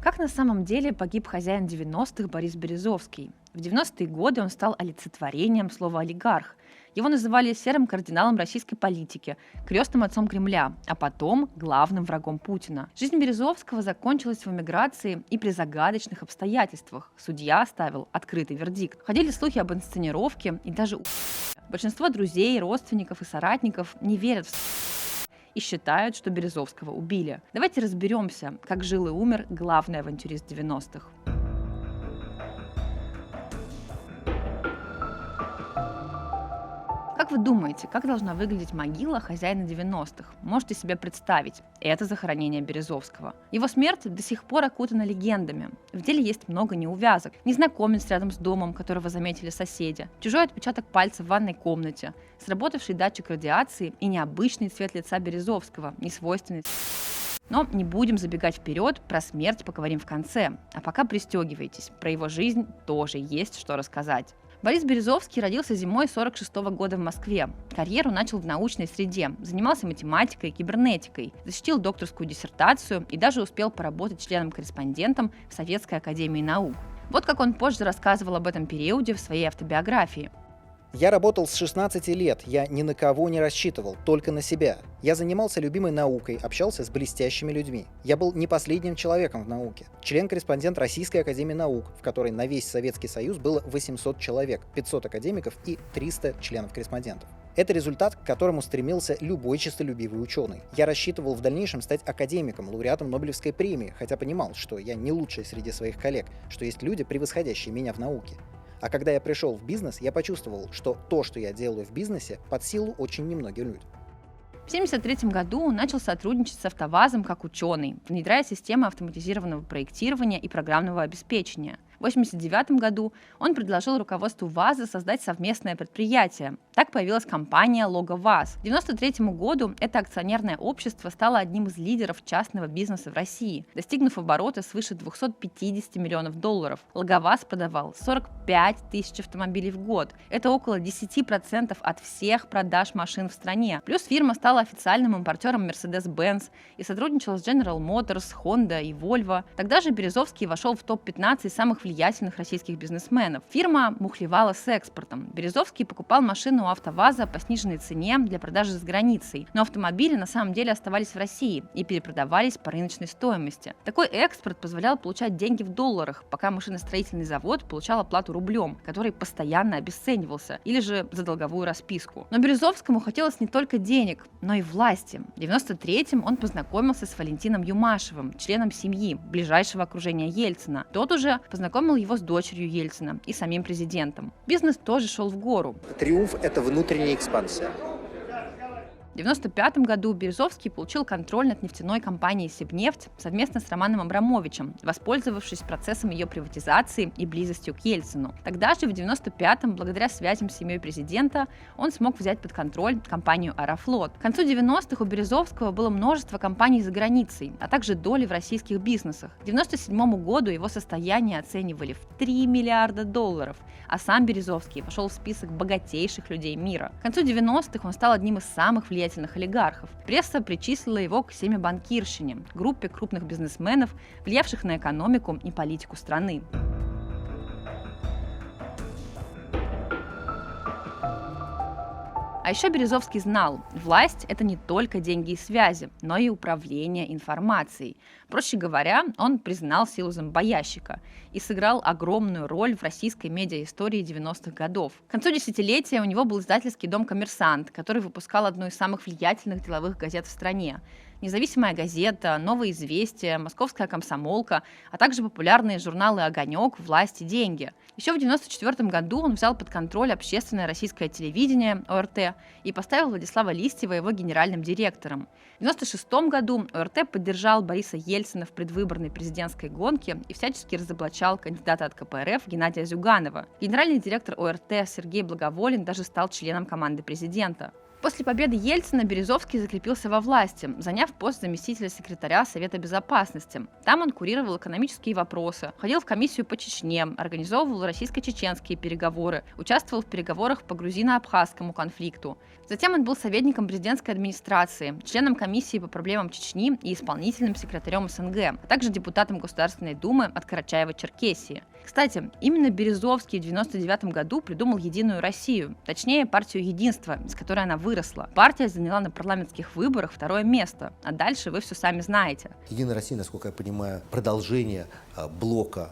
Как на самом деле погиб хозяин 90-х Борис Березовский? В 90-е годы он стал олицетворением слова «олигарх». Его называли серым кардиналом российской политики, крестным отцом Кремля, а потом главным врагом Путина. Жизнь Березовского закончилась в эмиграции и при загадочных обстоятельствах. Судья оставил открытый вердикт. Ходили слухи об инсценировке и даже большинство друзей, родственников и соратников не верят в и считают, что Березовского убили. Давайте разберемся, как жил и умер главный авантюрист 90-х. Как вы думаете, как должна выглядеть могила хозяина 90-х? Можете себе представить? Это захоронение Березовского. Его смерть до сих пор окутана легендами. В деле есть много неувязок. Незнакомец рядом с домом, которого заметили соседи, чужой отпечаток пальца в ванной комнате, сработавший датчик радиации и необычный цвет лица Березовского, несвойственный. Но не будем забегать вперед, про смерть поговорим в конце. А пока пристегивайтесь, про его жизнь тоже есть что рассказать. Борис Березовский родился зимой 1946 года в Москве. Карьеру начал в научной среде, занимался математикой и кибернетикой, защитил докторскую диссертацию и даже успел поработать членом-корреспондентом в Советской академии наук. Вот как он позже рассказывал об этом периоде в своей автобиографии. Я работал с 16 лет, я ни на кого не рассчитывал, только на себя. Я занимался любимой наукой, общался с блестящими людьми. Я был не последним человеком в науке. Член-корреспондент Российской академии наук, в которой на весь Советский Союз было 800 человек, 500 академиков и 300 членов-корреспондентов. Это результат, к которому стремился любой честолюбивый ученый. Я рассчитывал в дальнейшем стать академиком, лауреатом Нобелевской премии, хотя понимал, что я не лучший среди своих коллег, что есть люди, превосходящие меня в науке. А когда я пришел в бизнес, я почувствовал, что то, что я делаю в бизнесе, под силу очень немногим людям. В 1973 году он начал сотрудничать с АвтоВАЗом как ученый, внедряя системы автоматизированного проектирования и программного обеспечения. В 1989 году он предложил руководству ВАЗа создать совместное предприятие. Так появилась компания «Лого-ВАЗ». К 1993 году это акционерное общество стало одним из лидеров частного бизнеса в России, достигнув оборота свыше 250 миллионов долларов. «Лого-ВАЗ» продавал 45 тысяч автомобилей в год. Это около 10% от всех продаж машин в стране. Плюс фирма стала официальным импортером Mercedes-Benz и сотрудничала с General Motors, Honda и Volvo. Тогда же Березовский вошел в топ-15 самых влиятельных российских бизнесменов. Фирма мухлевала с экспортом. Березовский покупал машины у АвтоВАЗа по сниженной цене для продажи за границей, но автомобили на самом деле оставались в России и перепродавались по рыночной стоимости. Такой экспорт позволял получать деньги в долларах, пока машиностроительный завод получал оплату рублем, который постоянно обесценивался, или же за долговую расписку. Но Березовскому хотелось не только денег, но и власти. В 1993-м он познакомился с Валентином Юмашевым, членом семьи, ближайшего окружения Ельцина. Тот уже познакомил его с дочерью Ельцина и самим президентом. Бизнес тоже шел в гору. Триумф – это внутренняя экспансия. В 1995 году Березовский получил контроль над нефтяной компанией «Сибнефть» совместно с Романом Абрамовичем, воспользовавшись процессом ее приватизации и близостью к Ельцину. Тогда же, в 1995-м, благодаря связям с семьей президента, он смог взять под контроль компанию «Аэрофлот». К концу 90-х у Березовского было множество компаний за границей, а также доли в российских бизнесах. К 1997 году его состояние оценивали в 3 миллиарда долларов, а сам Березовский вошел в список богатейших людей мира. К концу 90-х он стал одним из самых влиятельных олигархов. Пресса причислила его к семибанкирщине, группе крупных бизнесменов, влиявших на экономику и политику страны. А еще Березовский знал, власть – это не только деньги и связи, но и управление информацией. Проще говоря, он признал силу зомбоящика и сыграл огромную роль в российской медиаистории 90-х годов. К концу десятилетия у него был издательский дом «Коммерсант», который выпускал одну из самых влиятельных деловых газет в стране. «Независимая газета», «Новые известия», «Московская комсомолка», а также популярные журналы «Огонек», «Власть и деньги». Еще в 1994 году он взял под контроль общественное российское телевидение ОРТ и поставил Владислава Листьева его генеральным директором. В 1996 году ОРТ поддержал Бориса Ельцина в предвыборной президентской гонке и всячески разоблачал кандидата от КПРФ Геннадия Зюганова. Генеральный директор ОРТ Сергей Благоволин даже стал членом команды президента. После победы Ельцина Березовский закрепился во власти, заняв пост заместителя секретаря Совета Безопасности. Там он курировал экономические вопросы, ходил в комиссию по Чечне, организовывал российско-чеченские переговоры, участвовал в переговорах по грузино-абхазскому конфликту. Затем он был советником президентской администрации, членом комиссии по проблемам Чечни и исполнительным секретарем СНГ, а также депутатом Государственной Думы от Карачаева-Черкесии. Кстати, именно Березовский в 1999 году придумал «Единую Россию», точнее партию «Единство», из которой она выросла. Партия заняла на парламентских выборах 2-е место, а дальше вы все сами знаете. «Единая Россия», насколько я понимаю, продолжение блока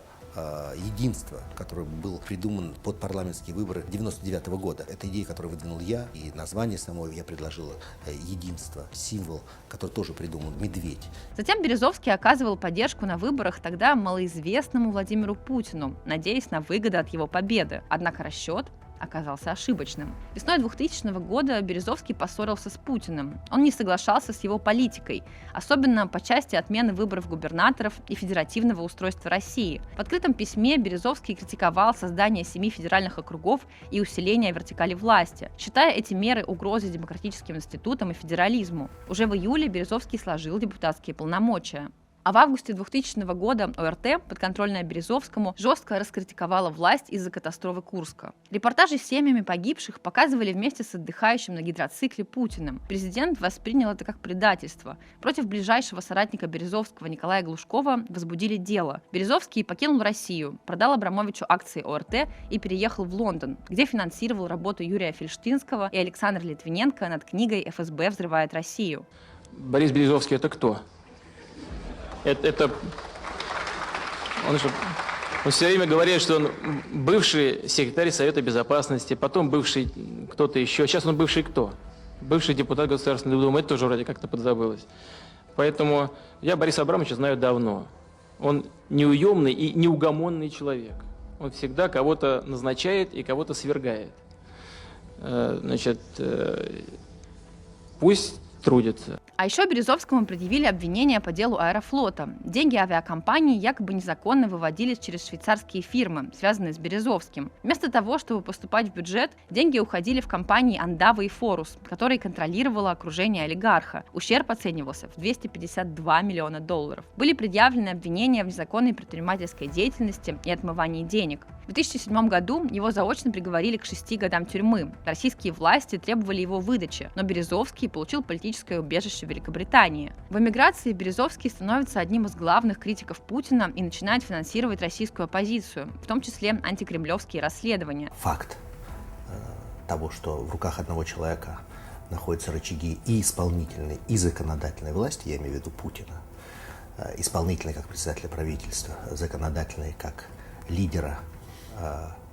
единства, который был придуман под парламентские выборы 1999 года. Это идея, которую выдвинул я, и название самое я предложил единство, символ, который тоже придумал медведь. Затем Березовский оказывал поддержку на выборах тогда малоизвестному Владимиру Путину, надеясь на выгоды от его победы. Однако расчет оказался ошибочным. Весной 2000 года Березовский поссорился с Путиным. Он не соглашался с его политикой, особенно по части отмены выборов губернаторов и федеративного устройства России. В открытом письме Березовский критиковал создание 7 федеральных округов и усиление вертикали власти, считая эти меры угрозой демократическим институтам и федерализму. Уже в июле Березовский сложил депутатские полномочия. А в августе 2000 года ОРТ, подконтрольная Березовскому, жестко раскритиковала власть из-за катастрофы Курска. Репортажи с семьями погибших показывали вместе с отдыхающим на гидроцикле Путиным. Президент воспринял это как предательство. Против ближайшего соратника Березовского Николая Глушкова возбудили дело. Березовский покинул Россию, продал Абрамовичу акции ОРТ и переехал в Лондон, где финансировал работу Юрия Фельштинского и Александра Литвиненко над книгой «ФСБ взрывает Россию». Борис Березовский – это кто? Он все время говорит, что он бывший секретарь Совета Безопасности, потом бывший кто-то еще. Сейчас он бывший кто? Бывший депутат Государственной Думы. Это тоже вроде как-то подзабылось. Поэтому я Бориса Абрамовича знаю давно. Он неуемный и неугомонный человек. Он всегда кого-то назначает и кого-то свергает. Пусть трудится. А еще Березовскому предъявили обвинения по делу Аэрофлота. Деньги авиакомпании якобы незаконно выводились через швейцарские фирмы, связанные с Березовским. Вместо того, чтобы поступать в бюджет, деньги уходили в компании Андава и Форус, которые контролировало окружение олигарха. Ущерб оценивался в $252 миллиона. Были предъявлены обвинения в незаконной предпринимательской деятельности и отмывании денег. В 2007 году его заочно приговорили к 6 годам тюрьмы. Российские власти требовали его выдачи, но Березовский получил политическое убежище в Великобритании. В эмиграции Березовский становится одним из главных критиков Путина и начинает финансировать российскую оппозицию, в том числе антикремлевские расследования. Факт того, что в руках одного человека находятся рычаги и исполнительной, и законодательной власти, я имею в виду Путина, исполнительной как председателя правительства, законодательной как лидера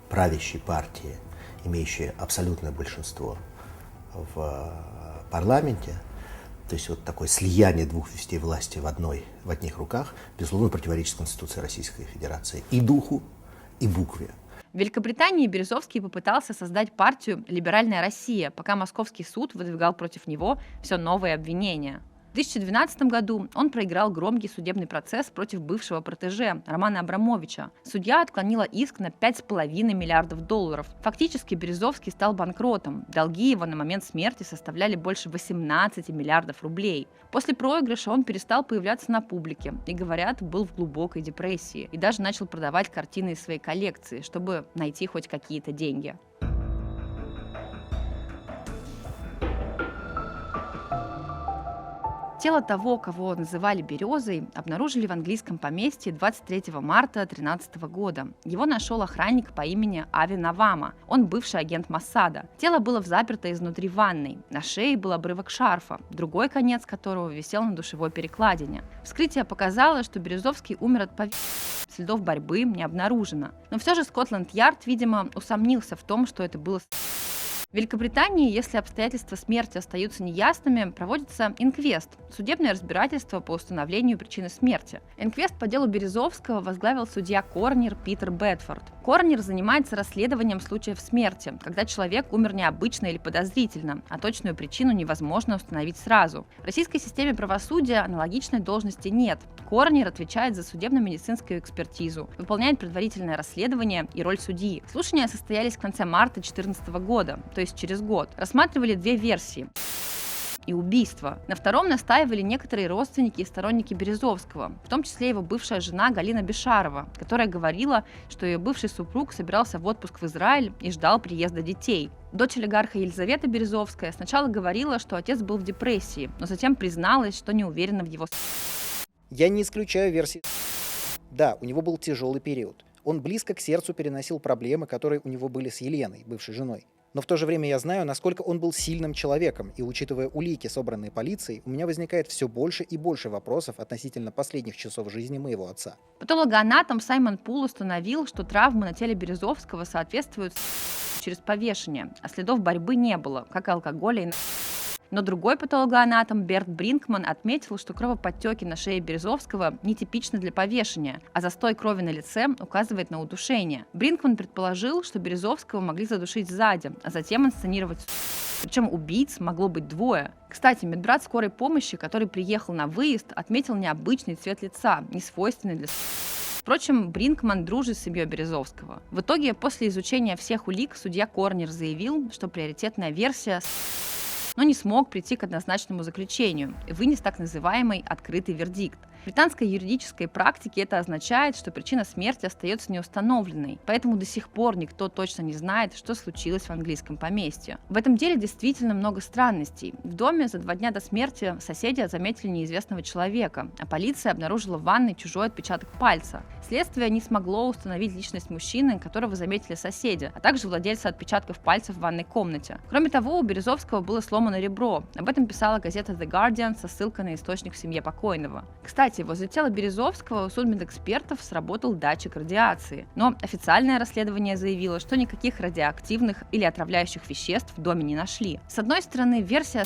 правящей партии, имеющей абсолютное большинство в парламенте, то есть вот такое слияние двух вестей власти в одних руках, безусловно, противоречит Конституции Российской Федерации и духу, и букве. В Великобритании Березовский попытался создать партию «Либеральная Россия», пока Московский суд выдвигал против него все новые обвинения. В 2012 году он проиграл громкий судебный процесс против бывшего протеже Романа Абрамовича. Судья отклонила иск на $5,5 миллиардов. Фактически Березовский стал банкротом. Долги его на момент смерти составляли больше 18 миллиардов рублей. После проигрыша он перестал появляться на публике и, говорят, был в глубокой депрессии. И даже начал продавать картины из своей коллекции, чтобы найти хоть какие-то деньги. Тело того, кого называли Березой, обнаружили в английском поместье 23 марта 2013 года. Его нашел охранник по имени Ави Навама. Он бывший агент Моссада. Тело было заперто изнутри ванной. На шее был обрывок шарфа, другой конец которого висел на душевой перекладине. Вскрытие показало, что Березовский умер от повешения. Следов борьбы не обнаружено. Но все же Скотланд-Ярд, видимо, усомнился в том, что это было. В Великобритании, если обстоятельства смерти остаются неясными, проводится инквест – судебное разбирательство по установлению причины смерти. Инквест по делу Березовского возглавил судья Корнер Питер Бэдфорд. Корнер занимается расследованием случаев смерти, когда человек умер необычно или подозрительно, а точную причину невозможно установить сразу. В российской системе правосудия аналогичной должности нет. Корнер отвечает за судебно-медицинскую экспертизу, выполняет предварительное расследование и роль судьи. Слушания состоялись в конце марта 2014 года, то есть есть через год. Рассматривали две версии и убийство. На втором настаивали некоторые родственники и сторонники Березовского, в том числе его бывшая жена Галина Бешарова, которая говорила, что ее бывший супруг собирался в отпуск в Израиль и ждал приезда детей. Дочь олигарха Елизавета Березовская сначала говорила, что отец был в депрессии, но затем призналась, что не уверена в его... Я не исключаю версии. Да, у него был тяжелый период. Он близко к сердцу переносил проблемы, которые у него были с Еленой, бывшей женой. Но в то же время я знаю, насколько он был сильным человеком, и учитывая улики, собранные полицией, у меня возникает все больше и больше вопросов относительно последних часов жизни моего отца. Патологоанатом Саймон Пул установил, что травмы на теле Березовского соответствуют через повешение, а следов борьбы не было, как и алкоголя и... Но другой патологоанатом Берт Бринкман отметил, что кровоподтеки на шее Березовского нетипичны для повешения, а застой крови на лице указывает на удушение. Бринкман предположил, что Березовского могли задушить сзади, а затем инсценировать. Причем убийц могло быть двое. Кстати, медбрат скорой помощи, который приехал на выезд, отметил необычный цвет лица, несвойственный для... Впрочем, Бринкман дружит с семьей Березовского. В итоге, после изучения всех улик, судья Корнер заявил, что приоритетная версия... но не смог прийти к однозначному заключению и вынес так называемый открытый вердикт. В британской юридической практике это означает, что причина смерти остается неустановленной, поэтому до сих пор никто точно не знает, что случилось в английском поместье. В этом деле действительно много странностей. В доме за 2 дня до смерти соседи заметили неизвестного человека, а полиция обнаружила в ванной чужой отпечаток пальца. Следствие не смогло установить личность мужчины, которого заметили соседи, а также владельца отпечатков пальцев в ванной комнате. Кроме того, у Березовского было сломано ребро. Об этом писала газета The Guardian со ссылкой на источник в семье покойного. Кстати, возле тела Березовского у судмедэкспертов сработал датчик радиации, но официальное расследование заявило, что никаких радиоактивных или отравляющих веществ в доме не нашли. С одной стороны, версия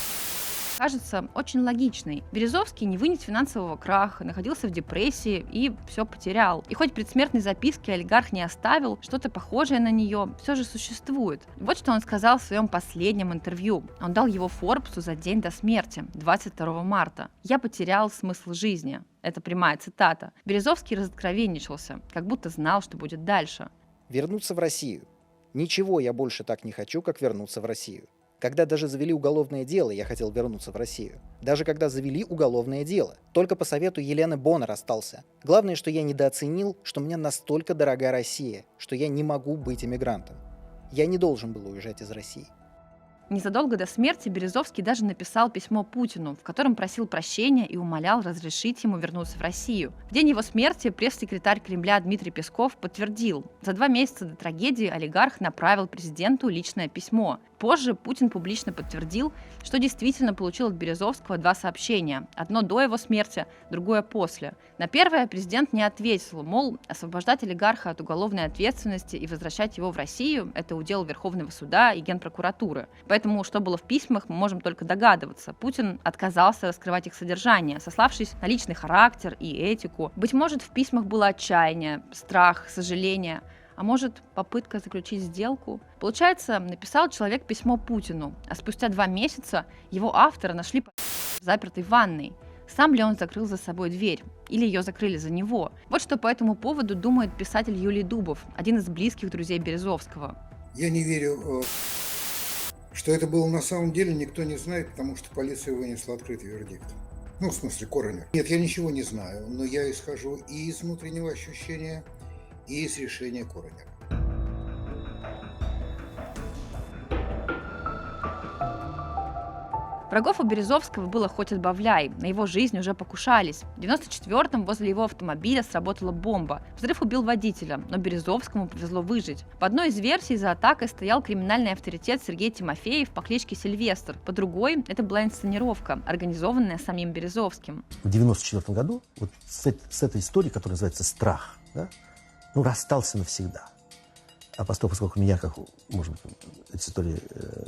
кажется очень логичной. Березовский не вынес финансового краха, находился в депрессии и все потерял. И хоть предсмертной записки олигарх не оставил, что-то похожее на нее все же существует. Вот что он сказал в своем последнем интервью. Он дал его Форбсу за день до смерти, 22 марта. «Я потерял смысл жизни». Это прямая цитата. Березовский разоткровенничался, как будто знал, что будет дальше. Вернуться в Россию. Ничего я больше так не хочу, как вернуться в Россию. Когда даже завели уголовное дело, я хотел вернуться в Россию. Даже когда завели уголовное дело. Только по совету Елены Боннер остался. Главное, что я недооценил, что мне настолько дорога Россия, что я не могу быть эмигрантом. Я не должен был уезжать из России. Незадолго до смерти Березовский даже написал письмо Путину, в котором просил прощения и умолял разрешить ему вернуться в Россию. В день его смерти пресс-секретарь Кремля Дмитрий Песков подтвердил, за 2 месяца до трагедии олигарх направил президенту личное письмо. Позже Путин публично подтвердил, что действительно получил от Березовского 2 сообщения. Одно до его смерти, другое после. На первое президент не ответил, мол, освобождать олигарха от уголовной ответственности и возвращать его в Россию – это удел Верховного суда и Генпрокуратуры. Поэтому, что было в письмах, мы можем только догадываться. Путин отказался раскрывать их содержание, сославшись на личный характер и этику. Быть может, в письмах было отчаяние, страх, сожаление, а может, попытка заключить сделку? Получается, написал человек письмо Путину, а спустя 2 месяца его автора нашли в запертой ванной. Сам ли он закрыл за собой дверь? Или ее закрыли за него? Вот что по этому поводу думает писатель Юлий Дубов, один из близких друзей Березовского. Я не верю, что это было на самом деле, никто не знает, потому что полиция вынесла открытый вердикт. Ну, в смысле, коронер. Нет, я ничего не знаю, но я исхожу и из внутреннего ощущения, и из решения коронера. Врагов у Березовского было хоть отбавляй, на его жизнь уже покушались. В 94-м возле его автомобиля сработала бомба. Взрыв убил водителя, но Березовскому повезло выжить. По одной из версий за атакой стоял криминальный авторитет Сергей Тимофеев по кличке Сильвестр. По другой, это была инсценировка, организованная самим Березовским. В 94 году вот с этой историей, которая называется «Страх», да, расстался навсегда. А поскольку меня, как, может быть, эта история,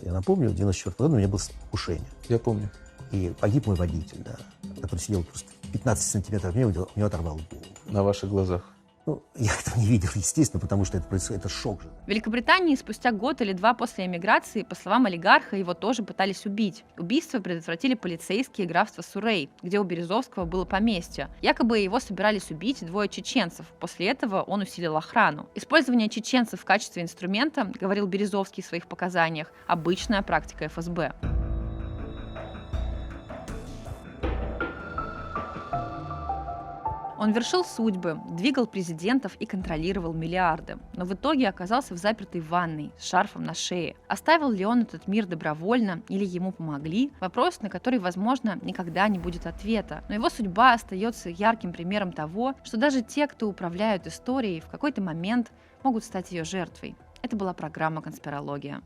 я напомню, в 94 году у меня было покушение. Я помню. И погиб мой водитель, да, который сидел просто 15 сантиметров от меня, у него оторвало голову. На ваших глазах? Ну, я этого не видел, естественно, потому что это происходит, это шок же. В Великобритании спустя год или два после эмиграции, по словам олигарха, его тоже пытались убить. Убийство предотвратили полицейские графства Суррей, где у Березовского было поместье. Якобы его собирались убить двое чеченцев. После этого он усилил охрану. Использование чеченцев в качестве инструмента, говорил Березовский в своих показаниях, обычная практика ФСБ. Он вершил судьбы, двигал президентов и контролировал миллиарды, но в итоге оказался в запертой ванной с шарфом на шее. Оставил ли он этот мир добровольно или ему помогли? Вопрос, на который, возможно, никогда не будет ответа. Но его судьба остается ярким примером того, что даже те, кто управляют историей, в какой-то момент могут стать ее жертвой. Это была программа «Конспирология».